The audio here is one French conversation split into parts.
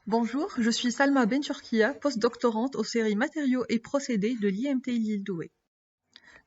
Bonjour, je suis Salma Benturkia, postdoctorante aux séries Matériaux et procédés de l'IMT Lille-Douai.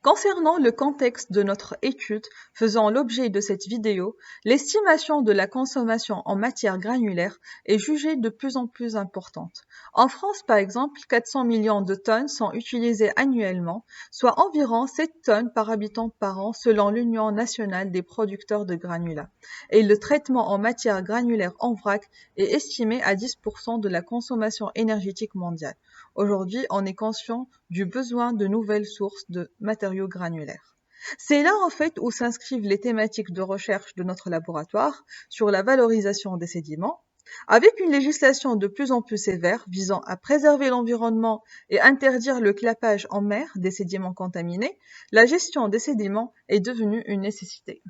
Concernant le contexte de notre étude faisant l'objet de cette vidéo, l'estimation de la consommation en matière granulaire est jugée de plus en plus importante. En France, par exemple, 400 millions de tonnes sont utilisées annuellement, soit environ 7 tonnes par habitant par an selon l'Union nationale des producteurs de granulats. Et le traitement en matière granulaire en vrac est estimé à 10% de la consommation énergétique mondiale. Aujourd'hui, on est conscient du besoin de nouvelles sources de matériaux granulaires. C'est là en fait où s'inscrivent les thématiques de recherche de notre laboratoire sur la valorisation des sédiments, avec une législation de plus en plus sévère visant à préserver l'environnement et interdire le clapage en mer des sédiments contaminés. La gestion des sédiments est devenue une nécessité.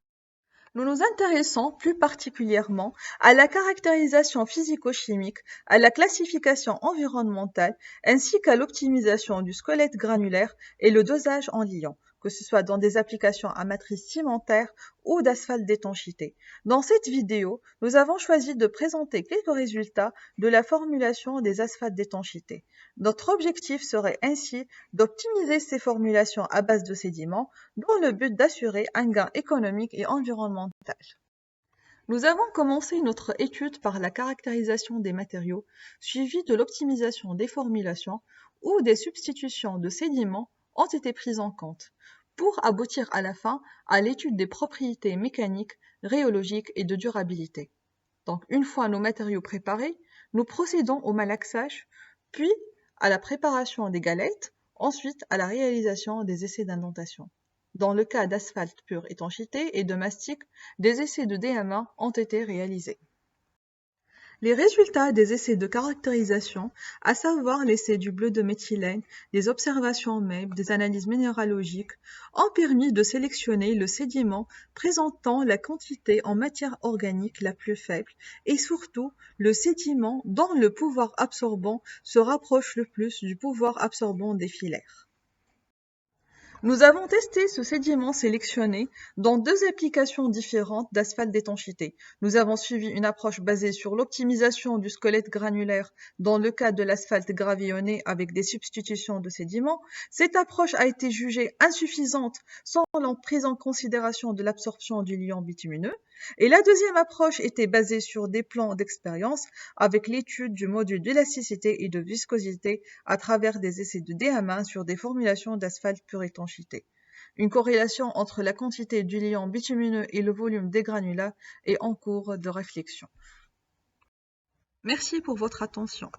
Nous nous intéressons plus particulièrement à la caractérisation physico-chimique, à la classification environnementale, ainsi qu'à l'optimisation du squelette granulaire et le dosage en liant, que ce soit dans des applications à matrice cimentaire ou d'asphalte d'étanchéité. Dans cette vidéo, nous avons choisi de présenter quelques résultats de la formulation des asphaltes d'étanchéité. Notre objectif serait ainsi d'optimiser ces formulations à base de sédiments dans le but d'assurer un gain économique et environnemental. Nous avons commencé notre étude par la caractérisation des matériaux, suivie de l'optimisation des formulations où des substitutions de sédiments ont été prises en compte, pour aboutir à la fin à l'étude des propriétés mécaniques, rhéologiques et de durabilité. Donc, une fois nos matériaux préparés, nous procédons au malaxage, puis à la préparation des galettes, ensuite à la réalisation des essais d'indentation. Dans le cas d'asphalte pur étanchéité et de mastic, des essais de DMA ont été réalisés. Les résultats des essais de caractérisation, à savoir l'essai du bleu de méthylène, des observations MEB, des analyses minéralogiques, ont permis de sélectionner le sédiment présentant la quantité en matière organique la plus faible et surtout le sédiment dont le pouvoir absorbant se rapproche le plus du pouvoir absorbant des filaires. Nous avons testé ce sédiment sélectionné dans deux applications différentes d'asphalte d'étanchéité. Nous avons suivi une approche basée sur l'optimisation du squelette granulaire dans le cas de l'asphalte gravillonné avec des substitutions de sédiments. Cette approche a été jugée insuffisante sans la prise en considération de l'absorption du liant bitumineux. Et la deuxième approche était basée sur des plans d'expérience avec l'étude du module d'élasticité et de viscosité à travers des essais de DMA sur des formulations d'asphalte pur étanchéité. Une corrélation entre la quantité du liant bitumineux et le volume des granulats est en cours de réflexion. Merci pour votre attention.